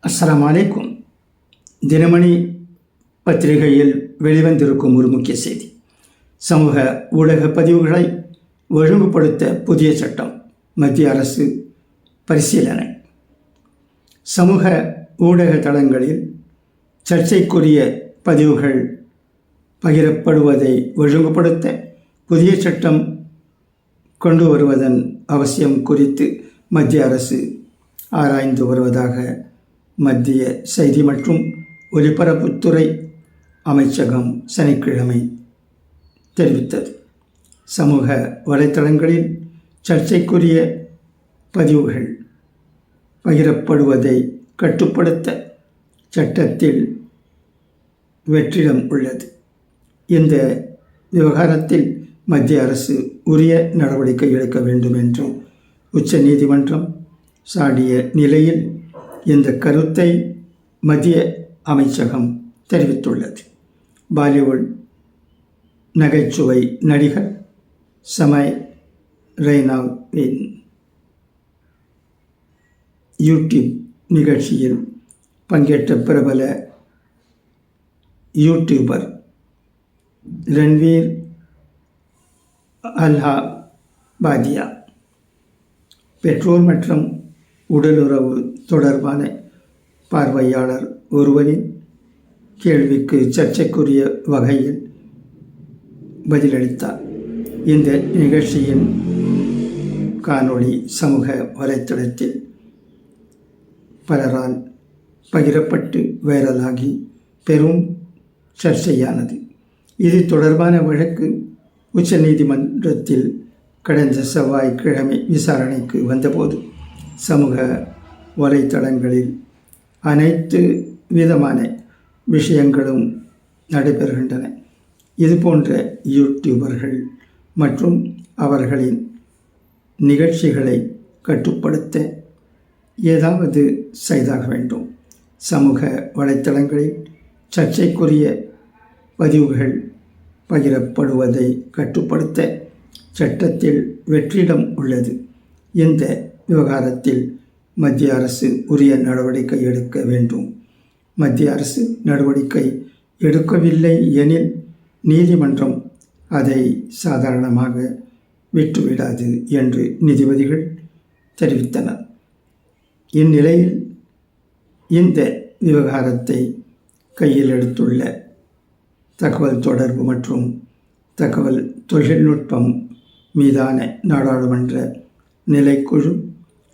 அஸ்ஸலாமு அலைக்கும். தினமணி பத்திரிகையில் வெளிவந்திருக்கும் ஒரு முக்கிய செய்தி. சமூக ஊடக பதிவுகளை ஒழுங்குபடுத்த புதிய சட்டம் மத்திய அரசு பரிசீலனை. சமூக ஊடக தளங்களில் சர்ச்சைக்குரிய பதிவுகள் பகிரப்படுவதை ஒழுங்குபடுத்த புதிய சட்டம் கொண்டு வருவதன் அவசியம் குறித்து மத்திய அரசு ஆராய்ந்து வருவதாக மத்திய செய்தி மற்றும் ஒலிபரப்புத்துறை அமைச்சகம் சனிக்கிழமை தெரிவித்தது. சமூக வலைத்தளங்களில் சர்ச்சைக்குரிய பதிவுகள் பகிரப்படுவதை கட்டுப்படுத்த சட்டத்தில் வெற்றிடம் உள்ளது. இந்த விவகாரத்தில் மத்திய அரசு உரிய நடவடிக்கை எடுக்க வேண்டும் என்று உச்ச நீதிமன்றம் சாடிய நிலையில் இந்த கருத்தை மத்திய அமைச்சகம் தெரிவித்துள்ளது. பாலிவுட் நகைச்சுவை நடிகர் சமய் ரெய்னாவின் யூடியூப் நிகழ்ச்சியில் பங்கேற்ற பிரபல யூடியூபர் ரன்வீர் அல்ஹாபாதியா பெற்றோர் மற்றும் உடலுறவு தொடர்பான பார்வையாளர் ஒருவரின் கேள்விக்கு சர்ச்சைக்குரிய வகையில் பதிலளித்தார். இந்த நிகழ்ச்சியின் காணொளி சமூக வலைத்தளத்தில் பலரால் பகிரப்பட்டு வைரலாகி பெரும் சர்ச்சையானது. இது தொடர்பான வழக்கு உச்ச நீதிமன்றத்தில் கடந்த செவ்வாய்க்கிழமை விசாரணைக்கு வந்தபோது சமூக வலைத்தளங்களில் அனைத்து விதமான விஷயங்களும் நடைபெறுகின்றன. இதுபோன்ற யூடியூபர்கள் மற்றும் அவர்களின் நிகழ்ச்சிகளை கட்டுப்படுத்த ஏதாவது செய்தாக வேண்டும். சமூக வலைத்தளங்களில் சர்ச்சைக்குரிய பதிவுகள் பகிரப்படுவதை கட்டுப்படுத்த சட்டத்தில் வெற்றிடம் உள்ளது. இந்த விவகாரத்தில் மத்திய அரசு உரிய நடவடிக்கை எடுக்க வேண்டும். மத்திய அரசு நடவடிக்கை எடுக்கவில்லை எனில் நீதிமன்றம் அதை சாதாரணமாக விட்டுவிடாது என்று நீதிபதிகள் தெரிவித்தனர். இந்நிலையில் இந்த விவகாரத்தை கையில் எடுத்துள்ள தகவல் தொடர்பு மற்றும் தகவல் தொழில்நுட்பம் மீதான நாடாளுமன்ற நிலைக்குழு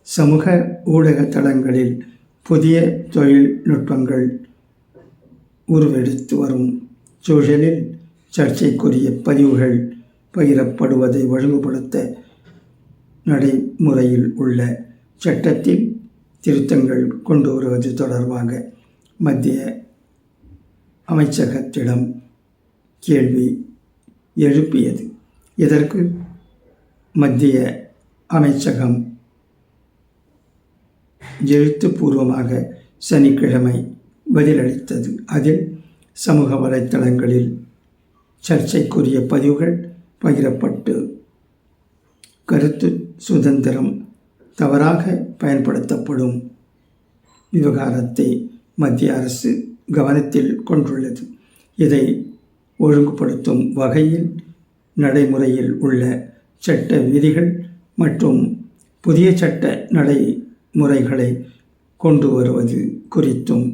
சமூக ஊடக தளங்களில் புதிய தொழில்நுட்பங்கள் உருவெடுத்து வரும் சூழலில் சர்ச்சைக்குரிய பதிவுகள் பகிரப்படுவதை ஒழுங்குபடுத்த நடைமுறையில் உள்ள சட்டத்தில் திருத்தங்கள் கொண்டு வருவது தொடர்பாக மத்திய அமைச்சகத்திடம் கேள்வி எழுப்பியது. இதற்கு மத்திய அமைச்சகம் எழுத்துப்பூர்வமாக சனிக்கிழமை பதிலளித்தது. அதில் சமூக வலைத்தளங்களில் சர்ச்சைக்குரிய பதிவுகள் பகிரப்பட்டு கருத்து சுதந்திரம் தவறாக பயன்படுத்தப்படும் விவகாரத்தை மத்திய அரசு கவனத்தில் கொண்டுள்ளது. இதை ஒழுங்குபடுத்தும் வகையில் நடைமுறையில் உள்ள சட்ட விதிகள் மற்றும் புதிய சட்ட நடைமுறைகளை கொண்டு வருவது குறித்தும்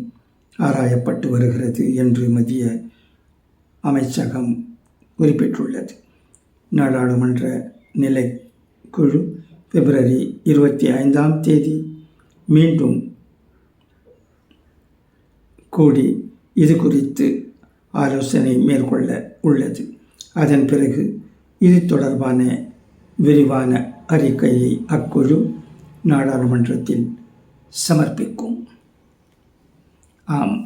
ஆராயப்பட்டு வருகிறது என்று மத்திய அமைச்சகம் குறிப்பிட்டுள்ளது. நாடாளுமன்ற நிலைக்குழு பிப்ரவரி 25 மீண்டும் கூடி இது குறித்து ஆலோசனை மேற்கொள்ள உள்ளது. அதன் பிறகு இது தொடர்பான விரிவான அறிக்கையை அக்குழு நாடாளுமன்றத்தில் சமர்ப்பிக்கும். ஆம்,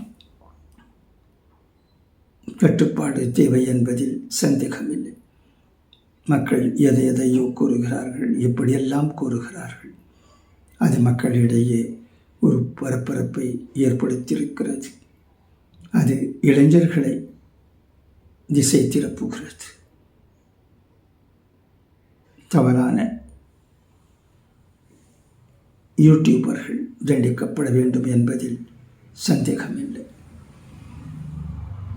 கட்டுப்பாடு தேவை என்பதில் சந்தேகமில்லை. மக்கள் எதையோ கூறுகிறார்கள், எப்படியெல்லாம் கூறுகிறார்கள். அது மக்களிடையே ஒரு பரபரப்பை ஏற்படுத்தியிருக்கிறது. அது இளைஞர்களை திசை திருப்புகிறது. தவறான யூடியூபர்கள் தண்டிக்கப்பட வேண்டும் என்பதில் சந்தேகமில்லை.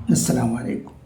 அஸ்ஸலாமு அலைக்கும்.